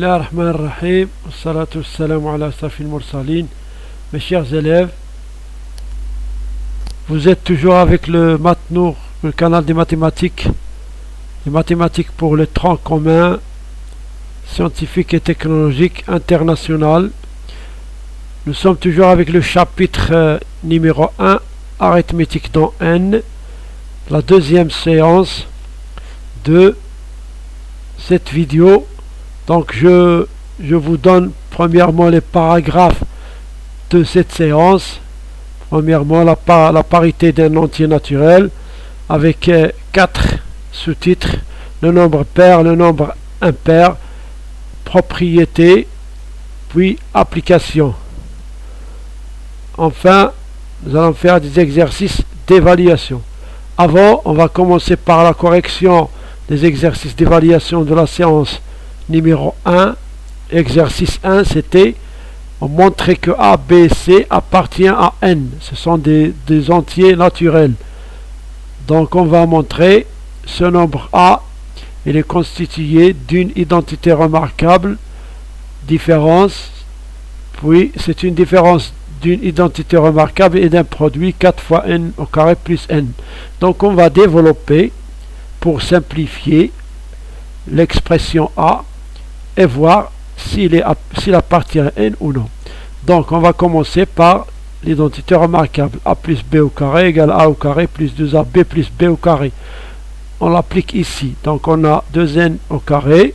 Bismillah ar-Rahman ar-Rahim, salatu wassalamu ala ashrafil mursalin. Mes chers élèves, vous êtes toujours avec le Matnour, le canal des mathématiques pour les troncs communs, scientifiques et technologiques international. Nous sommes toujours avec le chapitre numéro 1, arithmétique dans N, la deuxième séance de cette vidéo. Donc je vous donne premièrement les paragraphes de cette séance. Premièrement, la parité d'un entier naturel avec 4 sous-titres: le nombre pair, le nombre impair, propriété, puis application. Enfin, nous allons faire des exercices d'évaluation. Avant, on va commencer par la correction des exercices d'évaluation de la séance numéro 1. Exercice 1, c'était on montrait que A, B, C appartient à N. Ce sont des entiers naturels. Donc on va montrer ce nombre A, il est constitué d'une identité remarquable, différence, puis c'est une différence d'une identité remarquable et d'un produit 4 fois N au carré plus N. Donc on va développer pour simplifier l'expression A et voir s'il appartient à N ou non. Donc on va commencer par l'identité remarquable. A plus B au carré égale A au carré plus 2AB plus B au carré. On l'applique ici. Donc on a 2N au carré,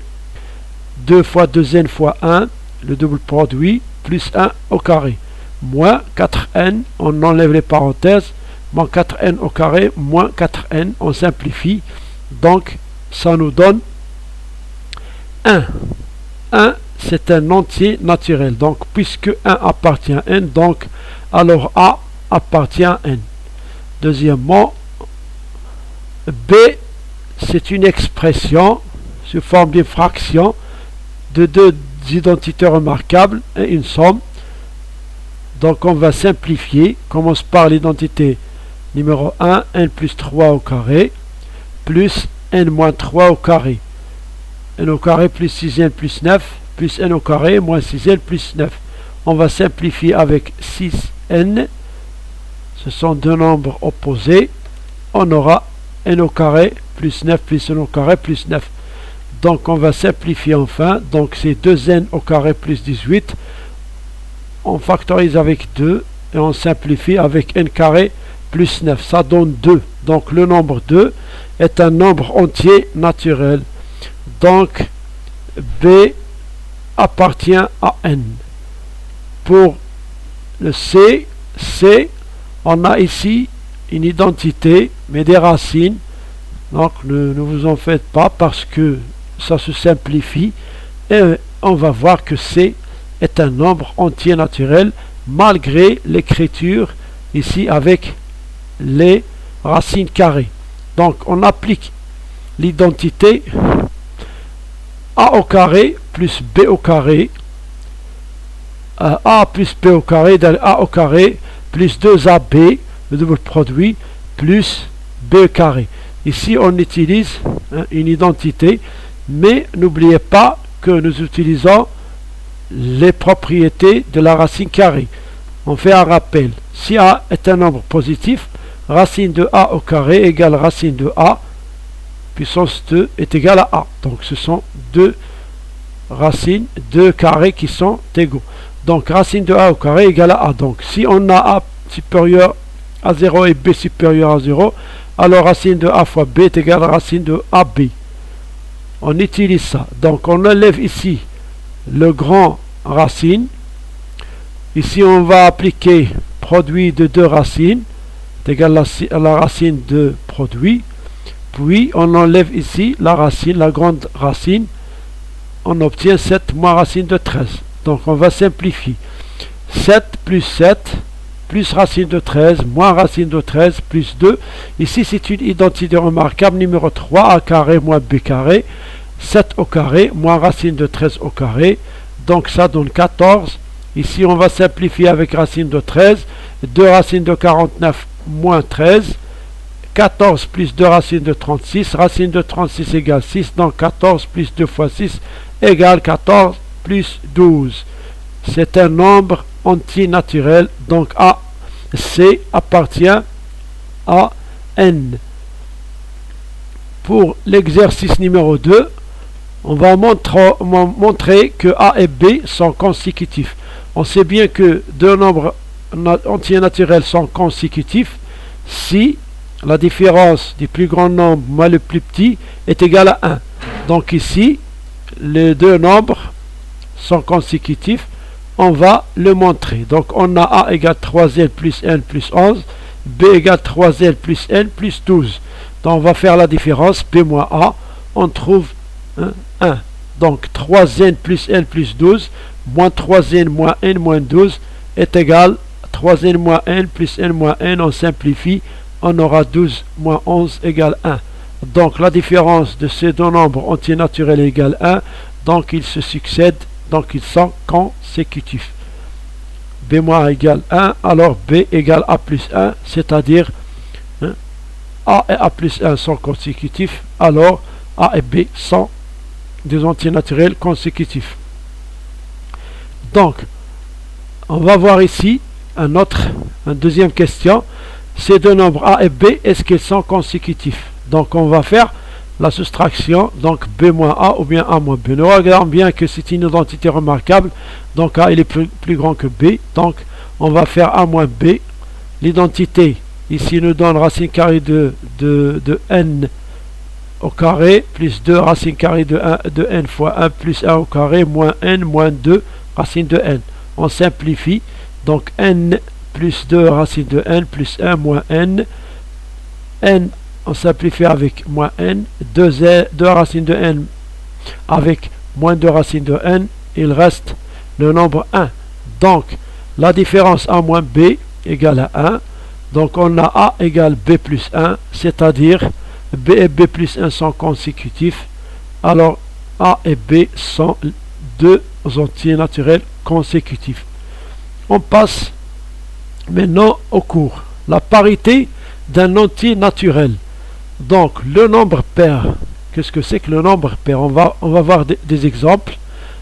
2 fois 2N fois 1, le double produit, plus 1 au carré, moins 4N, on enlève les parenthèses, moins 4N au carré, moins 4N, on simplifie. Donc ça nous donne 1. 1, c'est un entier naturel. Donc, puisque 1 appartient à N, donc, alors A appartient à N. Deuxièmement, B, c'est une expression sous forme d'une fraction de deux identités remarquables et une somme. Donc, on va simplifier. Commence par l'identité numéro 1, N plus 3 au carré, plus N moins 3 au carré. N au carré plus 6N plus 9, plus N au carré moins 6N plus 9. On va simplifier avec 6N. Ce sont deux nombres opposés. On aura N au carré plus 9 plus N au carré plus 9. Donc on va simplifier enfin. Donc c'est 2N au carré plus 18. On factorise avec 2 et on simplifie avec N carré plus 9. Ça donne 2. Donc le nombre 2 est un nombre entier naturel. Donc B appartient à N. Pour le C, on a ici une identité, mais des racines. Donc ne vous en faites pas parce que ça se simplifie. Et on va voir que C est un nombre entier naturel malgré l'écriture ici avec les racines carrées. Donc on applique l'identité A au carré plus B au carré, A plus B au carré égale A au carré plus 2AB, le double produit, plus B au carré. Ici on utilise une identité, mais n'oubliez pas que nous utilisons les propriétés de la racine carrée. On fait un rappel. Si A est un nombre positif, racine de A au carré égale racine de A puissance 2 est égal à A. Donc ce sont deux racines, deux carrés qui sont égaux. Donc racine de A au carré égale à A. Donc si on a A supérieur à 0 et B supérieur à 0, alors racine de A fois B est égal à racine de AB. On utilise ça. Donc on enlève ici le grand racine. Ici on va appliquer produit de deux racines est égal à la racine de produit. Puis on enlève ici la racine, la grande racine. On obtient 7 moins racine de 13. Donc on va simplifier. 7 plus racine de 13 moins racine de 13 plus 2. Ici c'est une identité remarquable numéro 3, A carré moins B carré. 7 au carré moins racine de 13 au carré. Donc ça donne 14. Ici on va simplifier avec racine de 13. 2 racines de 49 moins 13. 14 plus 2 racine de 36, racine de 36 égale 6, donc 14 plus 2 fois 6 égale 14 plus 12. C'est un nombre entier naturel, donc C appartient à N. Pour l'exercice numéro 2, on va montrer que A et B sont consécutifs. On sait bien que deux nombres entiers naturels sont consécutifs si la différence du plus grand nombre moins le plus petit est égale à 1. Donc ici, les deux nombres sont consécutifs. On va le montrer. Donc on a A égale 3n plus n plus 11, B égale 3n plus n plus 12. Donc on va faire la différence, B moins A, on trouve 1. Donc 3n plus n plus 12 moins 3n moins n moins 12 est égal à 3n moins n plus n moins n. On simplifie, on aura 12 moins 11 égale 1. Donc la différence de ces deux nombres entiers naturels est égale 1. Donc ils se succèdent, donc ils sont consécutifs. B moins A égale 1, alors B égale A plus 1, c'est-à-dire A et A plus 1 sont consécutifs, alors A et B sont des entiers naturels consécutifs. Donc, on va voir ici une deuxième question. Ces deux nombres A et B, est-ce qu'ils sont consécutifs? Donc, on va faire la soustraction, donc B moins A ou bien A moins B. Nous regardons bien que c'est une identité remarquable, donc A il est plus grand que B, donc on va faire A moins B. L'identité ici nous donne racine carrée de n au carré plus 2 racine carrée de n fois 1 plus 1 au carré moins n moins 2 racine de n. On simplifie, donc n plus 2 racine de n plus 1 moins n. N on simplifie avec moins n, 2 racines de n avec moins 2 racines de n, il reste le nombre 1. Donc, la différence A moins B égale à 1. Donc, on a A égale B plus 1, c'est-à-dire B et B plus 1 sont consécutifs. Alors, A et B sont deux entiers naturels consécutifs. On passe maintenant au cours. La parité d'un entier naturel. Donc, le nombre pair, qu'est-ce que c'est que le nombre pair? On va voir des exemples.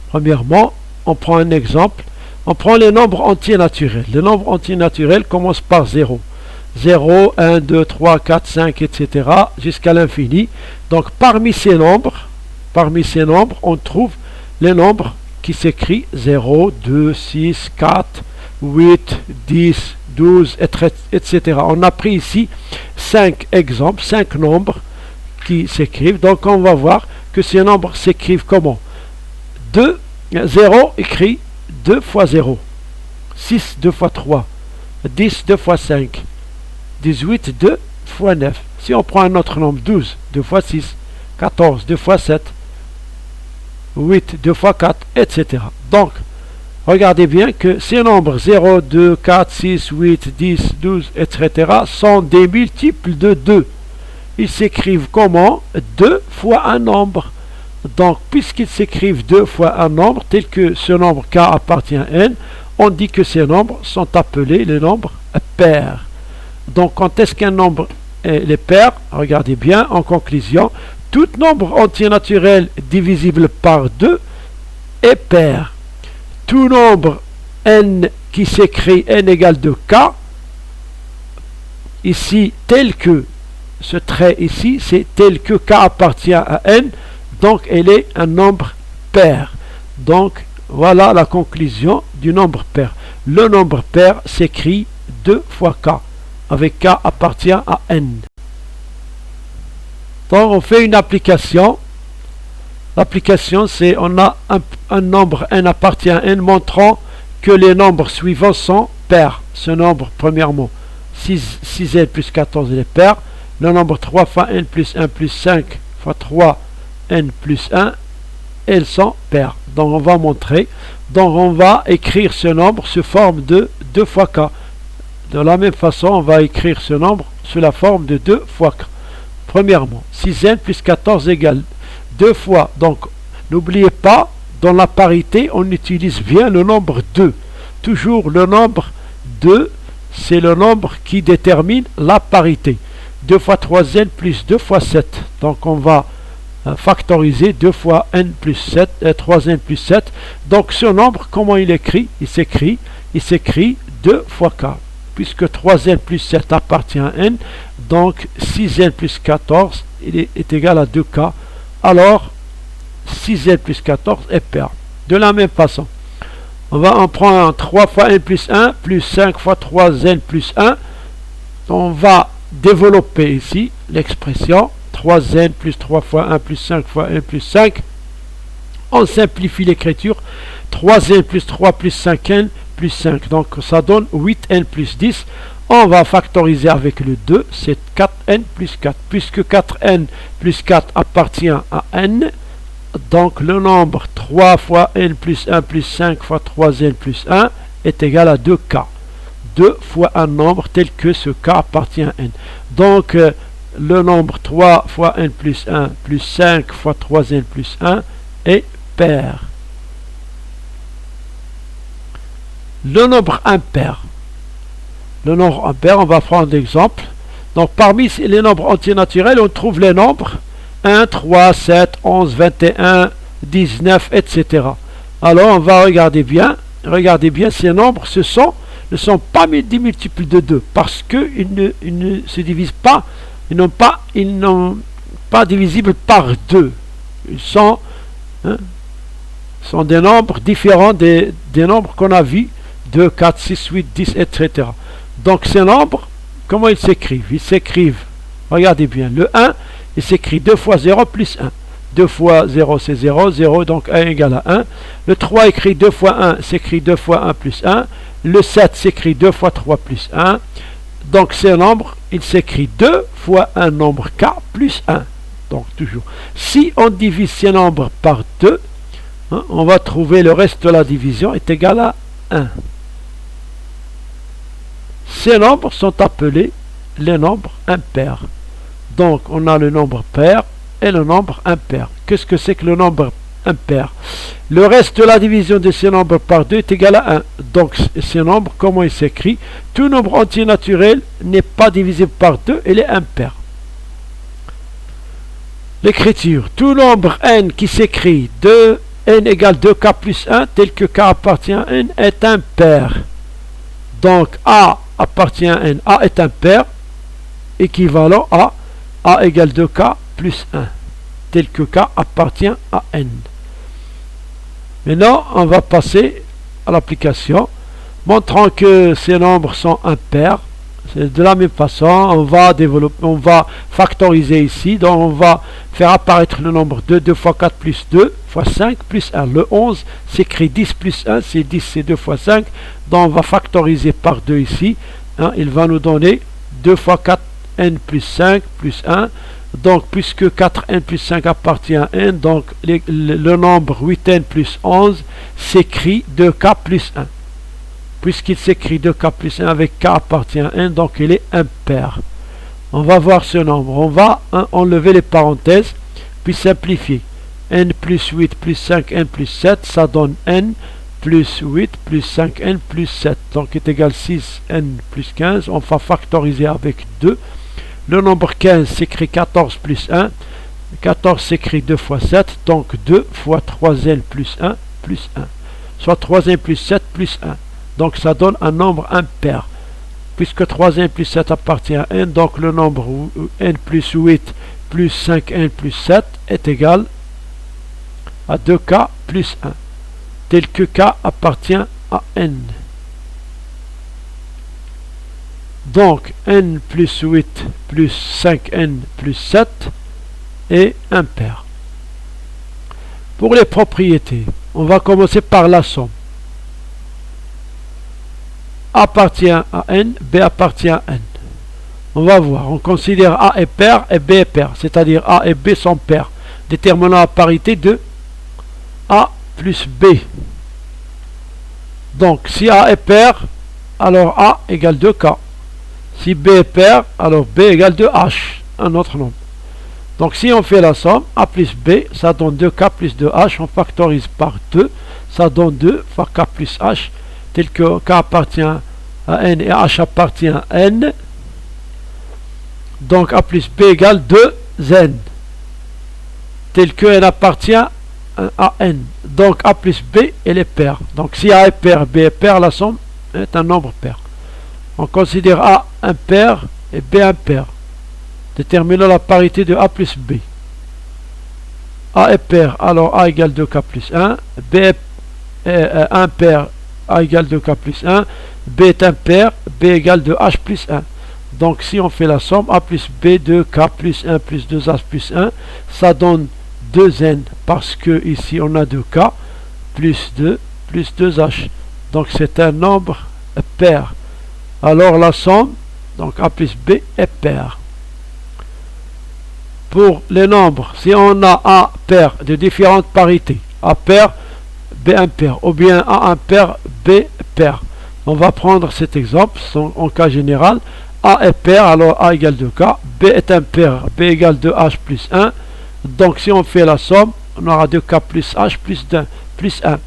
Premièrement, on prend un exemple. On prend les nombres entiers naturels. Les nombres entiers naturels commencent par 0. 0, 1, 2, 3, 4, 5, etc. jusqu'à l'infini. Donc, parmi ces nombres, on trouve les nombres qui s'écrivent 0, 2, 6, 4, 8, 10, 12, etc. On a pris ici 5 exemples, 5 nombres qui s'écrivent. Donc on va voir que ces nombres s'écrivent comment? 0 écrit 2 fois 0, 6 2 fois 3, 10 2 fois 5, 18 2 fois 9. Si on prend un autre nombre, 12 2 fois 6, 14 2 fois 7, 8 2 fois 4, etc. Donc, regardez bien que ces nombres 0, 2, 4, 6, 8, 10, 12, etc. sont des multiples de 2. Ils s'écrivent comment? 2 fois un nombre. Donc, puisqu'ils s'écrivent 2 fois un nombre, tel que ce nombre K appartient à N, on dit que ces nombres sont appelés les nombres pairs. Donc, quand est-ce qu'un nombre est les pairs? Regardez bien, en conclusion, tout nombre entier naturel divisible par 2 est pair. Tout nombre n qui s'écrit n égale 2k, ici, tel que ce trait ici, c'est tel que k appartient à n, donc elle est un nombre pair. Donc, voilà la conclusion du nombre pair. Le nombre pair s'écrit 2 fois k, avec k appartient à n. Donc, on fait une application. L'application, c'est on a un nombre n appartient à n montrant que les nombres suivants sont pairs. Ce nombre, premièrement, 6n plus 14 est pair. Le nombre 3 fois n plus 1 plus 5 fois 3 n plus 1, elles sont pairs. Donc on va montrer. Donc on va écrire ce nombre sous forme de 2 fois k. De la même façon, on va écrire ce nombre sous la forme de 2 fois k. Premièrement, 6n plus 14 égale 2 fois. Donc, n'oubliez pas, dans la parité, on utilise bien le nombre 2. Toujours le nombre 2, c'est le nombre qui détermine la parité. 2 fois 3n plus 2 fois 7. Donc, on va factoriser 2 fois n plus 7, 3n plus 7. Donc ce nombre, comment il écrit? Il s'écrit 2 fois k, puisque 3n plus 7 appartient à n, donc 6n plus 14 est égal à 2k. Alors 6n plus 14 est pair. De la même façon, on prend 3 fois n plus 1 plus 5 fois 3n plus 1. On va développer ici l'expression 3n plus 3 fois 1 plus 5 fois n plus 5. On simplifie l'écriture. 3n plus 3 plus 5n plus 5. Donc ça donne 8n plus 10. On va factoriser avec le 2. C'est 4n plus 4. Puisque 4n plus 4 appartient à n, donc le nombre 3 fois n plus 1 plus 5 fois 3n plus 1 est égal à 2k. 2 fois un nombre tel que ce k appartient à n. Donc le nombre 3 fois n plus 1 plus 5 fois 3n plus 1 est pair. Le nombre impair. Le nombre impair, on va prendre l'exemple. Donc parmi les nombres entiers naturels, on trouve les nombres 1, 3, 7, 11, 21, 19, etc. Alors on va regarder bien. Regardez bien, ces nombres ne sont pas des multiples de 2, parce qu'ils ne se divisent pas. Ils n'ont pas divisibles par 2. Ils sont des nombres différents des nombres qu'on a vus, 2, 4, 6, 8, 10, etc. Donc ces nombres, comment ils s'écrivent? Ils s'écrivent, regardez bien, le 1, il s'écrit 2 fois 0 plus 1. 2 fois 0 c'est 0, 0 donc 1 égale à 1. Le 3 écrit 2 fois 1 s'écrit 2 fois 1 plus 1. Le 7 s'écrit 2 fois 3 plus 1. Donc ces nombres, il s'écrit 2 fois un nombre k plus 1. Donc toujours. Si on divise ces nombres par 2, on va trouver le reste de la division est égal à 1. Ces nombres sont appelés les nombres impairs. Donc on a le nombre pair et le nombre impair. Qu'est-ce que c'est que le nombre impair? Le reste de la division de ces nombres par 2 est égal à 1. Donc ces nombres, comment il s'écrit? Tout nombre entier naturel n'est pas divisible par 2, il est impair. L'écriture, tout nombre n qui s'écrit 2, n égale 2k plus 1, tel que k appartient à n, est impair. Donc a appartient à n, a est impair, équivalent à a égale 2k plus 1, tel que k appartient à n. Maintenant, on va passer à l'application, montrant que ces nombres sont impairs. C'est de la même façon, on va factoriser ici. Donc on va faire apparaître le nombre 2, 2 fois 4 plus 2 fois 5 plus 1. Le 11 s'écrit 10 plus 1, c'est 10, c'est 2 fois 5. Donc on va factoriser par 2 ici. Il va nous donner 2 fois 4 n plus 5 plus 1. Donc puisque 4n plus 5 appartient à n, donc le nombre 8n plus 11 s'écrit 2k plus 1. Puisqu'il s'écrit 2k plus 1 avec k appartient à n, donc il est impair. On va voir ce nombre. On va enlever les parenthèses, puis simplifier. n plus 8 plus 5n plus 7, ça donne n plus 8 plus 5n plus 7. Donc est égal 6n plus 15. On va factoriser avec 2. Le nombre 15 s'écrit 14 plus 1. 14 s'écrit 2 fois 7. Donc 2 fois 3n plus 1 plus 1. Soit 3n plus 7 plus 1. Donc ça donne un nombre impair. Puisque 3n plus 7 appartient à n, donc le nombre n plus 8 plus 5n plus 7 est égal à 2k plus 1. Tel que k appartient à n. Donc n plus 8 plus 5n plus 7 est impair. Pour les propriétés, on va commencer par la somme. A appartient à n, B appartient à n. On va voir, on considère A est pair et B est pair, c'est-à-dire A et B sont pairs, déterminant la parité de A plus B. Donc si A est pair, alors A égale 2K. Si B est pair, alors B égale 2H, un autre nombre. Donc si on fait la somme, A plus B, ça donne 2K plus 2H, on factorise par 2, ça donne 2 fois K plus H, tel que K appartient à n et H appartient à n. Donc A plus B égale 2n. tel que n appartient à n. Donc a plus b, elle est paire. Donc si a est paire, b est paire, la somme est un nombre pair. On considère a impair et b impair. Déterminons la parité de a plus b. A est pair, alors a égale 2k plus 1. B est impair, a égale 2k plus 1. B est impair, b égale 2h plus 1. Donc si on fait la somme, a plus b, 2k plus 1 plus 2h plus 1, ça donne 2n parce que ici on a 2k plus 2 plus 2h. Donc c'est un nombre pair. Alors la somme, donc a plus b est pair. Pour les nombres, si on a a pair de différentes parités, a pair, b impair, ou bien a impair, b pair. On va prendre cet exemple en cas général. A est pair, alors a égale 2k. B est impair, b égale 2h plus 1. Donc si on fait la somme, on aura 2k plus h plus 1.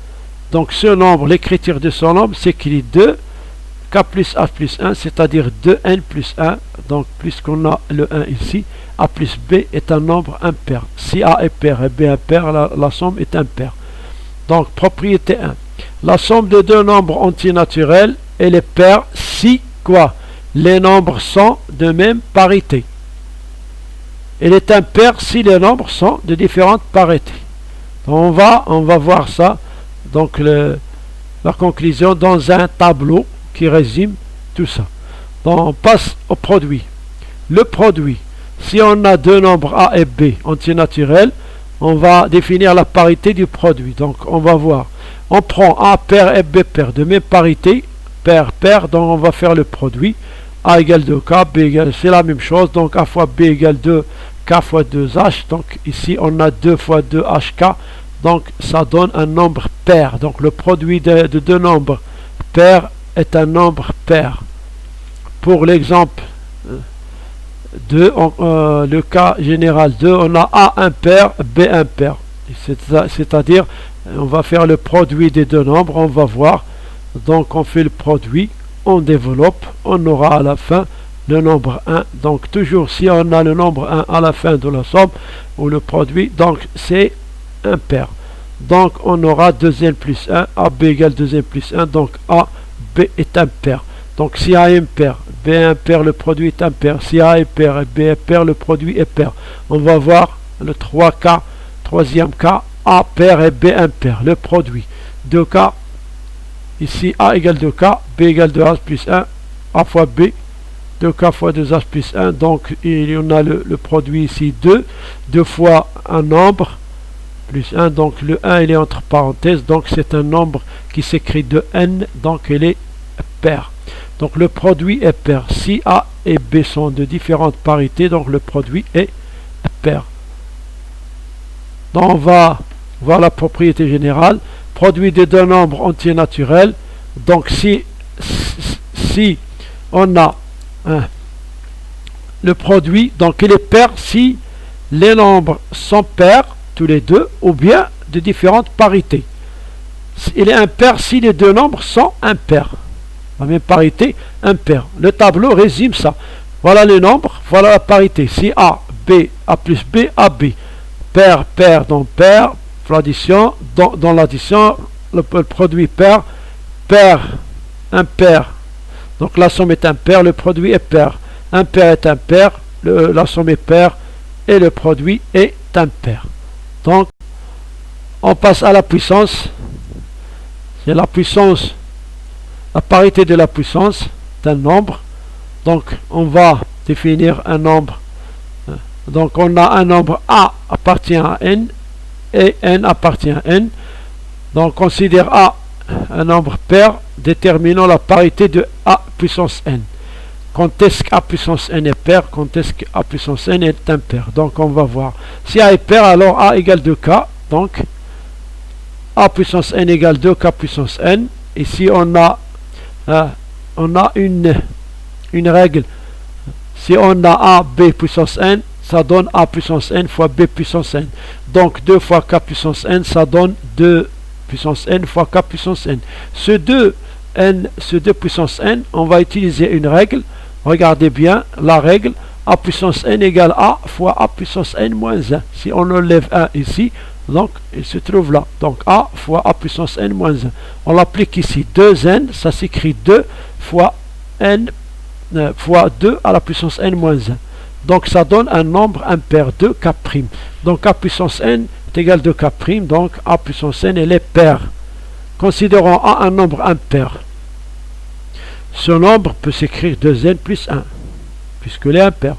Donc ce nombre, l'écriture de ce nombre s'écrit 2k plus h plus 1, c'est-à-dire 2n plus 1. Donc puisqu'on a le 1 ici, a plus b est un nombre impair. Si a est pair et b impair, la somme est impair. Donc propriété 1. La somme de deux nombres antinaturels, elle est paire si quoi? Les nombres sont de même parité. Elle est impaire si les nombres sont de différentes parités. On va voir ça, donc la conclusion dans un tableau qui résume tout ça. Donc on passe au produit. Le produit, si on a deux nombres a et b antinaturels, on va définir la parité du produit. Donc on va voir. On prend a pair et b pair de même parité, pair pair, donc on va faire le produit. A égale 2k, b égale, c'est la même chose, donc a fois b égale 2k fois 2h, donc ici on a 2 fois 2hk, donc ça donne un nombre pair. Donc le produit de deux nombres pairs est un nombre pair. Pour l'exemple 2, le cas général 2, on a a impair, b impair, c'est-à-dire on va faire le produit des deux nombres, on va voir. Donc on fait le produit, on développe, on aura à la fin le nombre 1. Donc toujours si on a le nombre 1 à la fin de la somme ou le produit, donc c'est impair. Donc on aura 2n plus 1, ab égale 2n plus 1, donc a, b est impair. Donc si a est impair, b est impair, le produit est impair. Si a est pair et b est pair, le produit est pair. On va voir le 3k, troisième cas, a pair et b impair, le produit. 2k, ici a égale 2k, b égale 2h plus 1, a fois b, 2k fois 2h plus 1, donc il y en a le produit ici 2, 2 fois un nombre, plus 1, donc le 1 il est entre parenthèses, donc c'est un nombre qui s'écrit de n, donc il est pair. Donc le produit est pair. Si a et b sont de différentes parités, donc le produit est pair. Donc on va voir la propriété générale. Produit de deux nombres entiers naturels. Donc si on a le produit, donc il est pair si les nombres sont pairs tous les deux ou bien de différentes parités. Il est impair si les deux nombres sont impairs. La même parité, impair. Le tableau résume ça. Voilà les nombres, voilà la parité. Si a, b, a plus b, a, b. Pair, pair, donc pair. L'addition, dans l'addition, le produit pair, pair, impair. Donc la somme est impair, le produit est pair. Impair est impair, la somme est pair et le produit est impair. Donc on passe à la puissance. C'est la puissance, la parité de la puissance d'un nombre. Donc on va définir un nombre. Donc on a un nombre a appartient à n et n appartient à n. Donc considère a un nombre pair, déterminons la parité de a puissance n. Quand est-ce que a puissance n est pair, quand est-ce que a puissance n est impair. Donc on va voir. Si a est pair, alors a égale 2k. Donc a puissance n égale 2k puissance n. Ici on a une règle. Si on a a b puissance n, ça donne a puissance n fois b puissance n. Donc 2 fois k puissance n, ça donne 2 puissance n fois k puissance n. Ce 2 puissance n, on va utiliser une règle. Regardez bien la règle. a puissance n égale a fois a puissance n moins 1. Si on enlève 1 ici, donc il se trouve là. Donc a fois a puissance n moins 1. On l'applique ici. 2n, ça s'écrit 2 fois n fois 2 à la puissance n moins 1. Donc ça donne un nombre impair, 2k'. Donc a puissance n est égal à 2k'. Donc a puissance n, elle est paire. Considérons a un nombre impair. Ce nombre peut s'écrire 2n plus 1, puisqu'il est impair.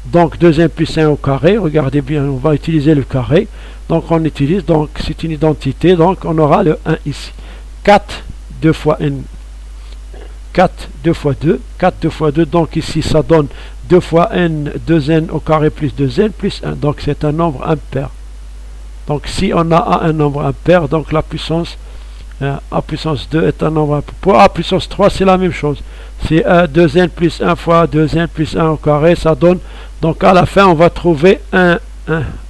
Donc 2n plus 1 au carré, regardez bien, on va utiliser le carré. Donc on utilise, donc c'est une identité, donc on aura le 1 ici. 4, 2 fois n, 4, 2 fois 2, 4, 2 fois 2, donc ici ça donne 2 fois n, 2n au carré plus 2n plus 1, donc c'est un nombre impair. Donc si on a un nombre impair, donc la puissance a puissance 2 est un nombre impair. Pour a puissance 3, c'est la même chose. C'est 2n plus 1 fois 2n plus 1 au carré, ça donne, donc à la fin on va trouver 1.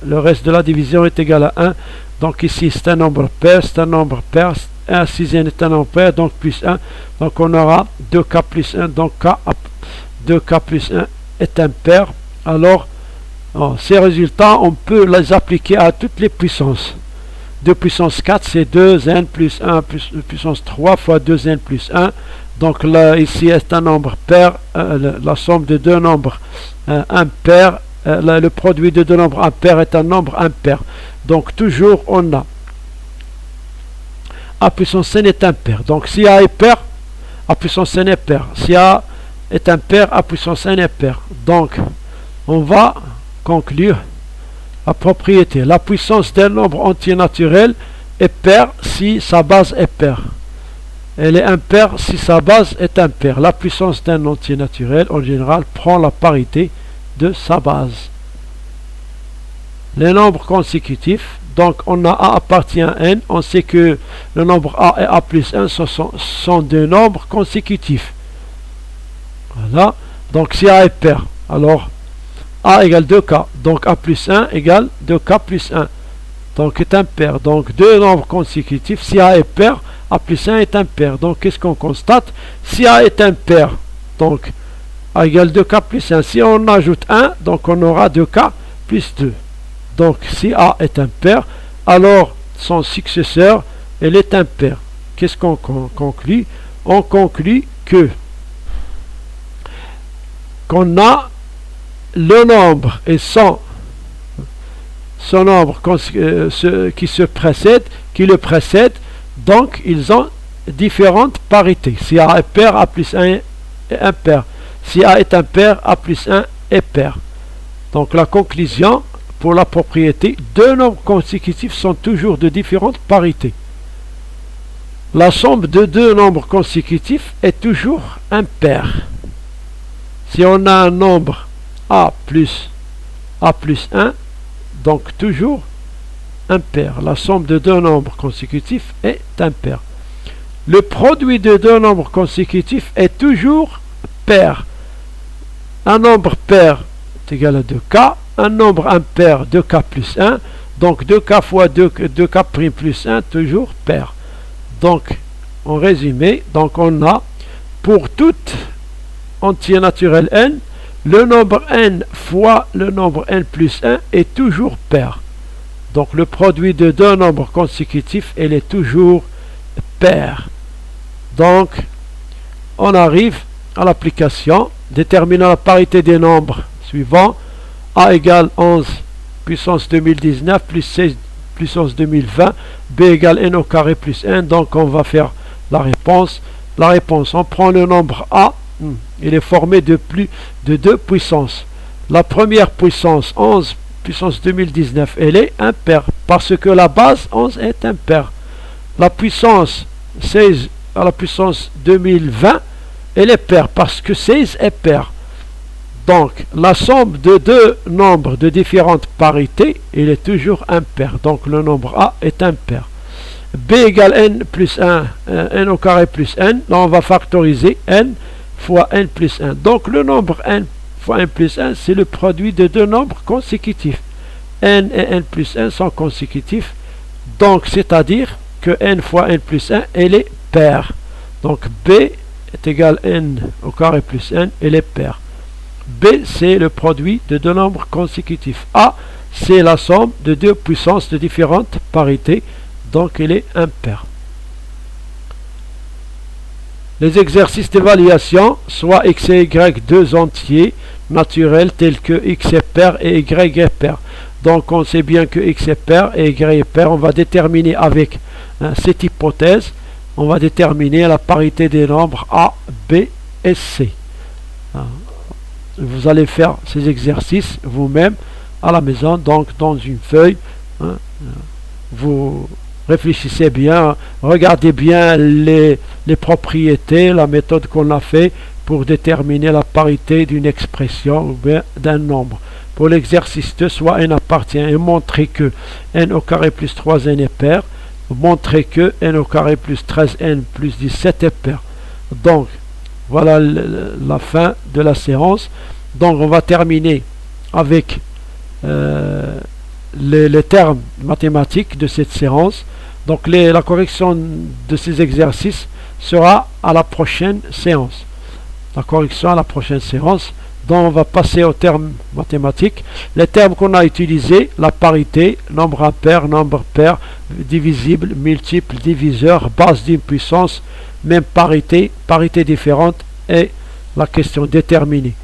Le reste de la division est égal à 1. Donc ici c'est un nombre pair, c'est un nombre pair. 1 sixième est un nombre pair, donc plus 1. Donc on aura 2k plus 1. Donc 2k plus 1 est impair. Alors ces résultats, on peut les appliquer à toutes les puissances. 2 puissance 4, c'est 2n plus 1 plus puissance 3 fois 2n plus 1. Donc là, ici est un nombre pair. La somme de deux nombres impairs. Le produit de deux nombres impairs est un nombre impair. Donc toujours on a a puissance n est impair. Donc si a est pair, a puissance n est pair. Si a est impair, a puissance n est pair. Donc on va conclure la propriété. La puissance d'un nombre entier naturel est pair si sa base est paire. Elle est impaire si sa base est impaire. La puissance d'un entier naturel en général prend la parité de sa base. Les nombres consécutifs, donc on a a appartient à n, on sait que le nombre a et a plus 1 sont deux nombres consécutifs. Voilà, donc si a est pair, alors a égale 2k, donc a plus 1 égale 2k plus 1, donc est impair. Donc deux nombres consécutifs, si a est pair, a plus 1 est impair. Donc qu'est-ce qu'on constate? Si a est impair, donc a égale 2k plus 1. Si on ajoute 1, donc on aura 2k plus 2. Donc si a est impair, alors son successeur, elle est impair. Qu'est-ce qu'on conclut? On conclut que qu'on a le nombre et son nombre qui le précède, donc ils ont différentes parités. Si a est pair, a plus 1 est impair. Si a est impair, a plus 1 est pair. Donc la conclusion pour la propriété, deux nombres consécutifs sont toujours de différentes parités. La somme de deux nombres consécutifs est toujours impaire. Si on a un nombre a plus 1, donc toujours impair. La somme de deux nombres consécutifs est impaire. Le produit de deux nombres consécutifs est toujours pair. Un nombre pair est égal à 2k. Un nombre impair, 2k plus 1. Donc 2k fois 2k' plus 1, toujours pair. Donc, en résumé, donc on a pour tout entier naturel n, le nombre n fois le nombre n plus 1 est toujours pair. Donc le produit de deux nombres consécutifs, il est toujours pair. Donc, on arrive à l'application, déterminant la parité des nombres suivants. A égale 11 puissance 2019 plus 16 puissance 2020. B égale n au carré plus 1. Donc on va faire la réponse. La réponse, on prend le nombre A. Il est formé de plus de deux puissances. La première puissance, 11 puissance 2019, elle est impaire. Parce que la base 11 est impaire. La puissance 16 à la puissance 2020, elle est paire. Parce que 16 est paire. Donc, la somme de deux nombres de différentes parités, il est toujours impair. Donc, le nombre A est impair. B égale n plus 1, n au carré plus n. Là, on va factoriser n fois n plus 1. Donc, le nombre n fois n plus 1, c'est le produit de deux nombres consécutifs. N et n plus 1 sont consécutifs. Donc, c'est-à-dire que n fois n plus 1, elle est paire. Donc, B est égal n au carré plus n, elle est paire. B, c'est le produit de deux nombres consécutifs. A, c'est la somme de deux puissances de différentes parités, donc il est impair. Les exercices d'évaluation, soit x et y, deux entiers naturels tels que x est pair et y est pair. Donc on sait bien que x est pair et y est pair. On va déterminer avec cette hypothèse, on va déterminer la parité des nombres A, B et C. Vous allez faire ces exercices vous-même à la maison, donc dans une feuille. Vous réfléchissez bien, regardez bien les propriétés, la méthode qu'on a fait pour déterminer la parité d'une expression ou bien d'un nombre. Pour l'exercice 2, soit n appartient et montrer que n au carré plus 3n est pair, montrer que n au carré plus 13n plus 17 est pair. Donc, voilà la fin de la séance. Donc, on va terminer avec les termes mathématiques de cette séance. Donc la correction de ces exercices sera à la prochaine séance. La correction à la prochaine séance. Donc on va passer aux termes mathématiques. Les termes qu'on a utilisés, la parité, nombre impair, nombre pair, divisible, multiple, diviseur, base d'une puissance, même parité, parité différente et la question déterminée.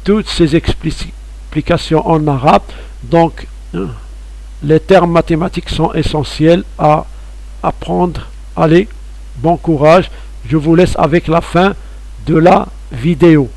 Toutes ces explications en arabe. Donc les termes mathématiques sont essentiels à apprendre. Allez, bon courage. Je vous laisse avec la fin de la vidéo.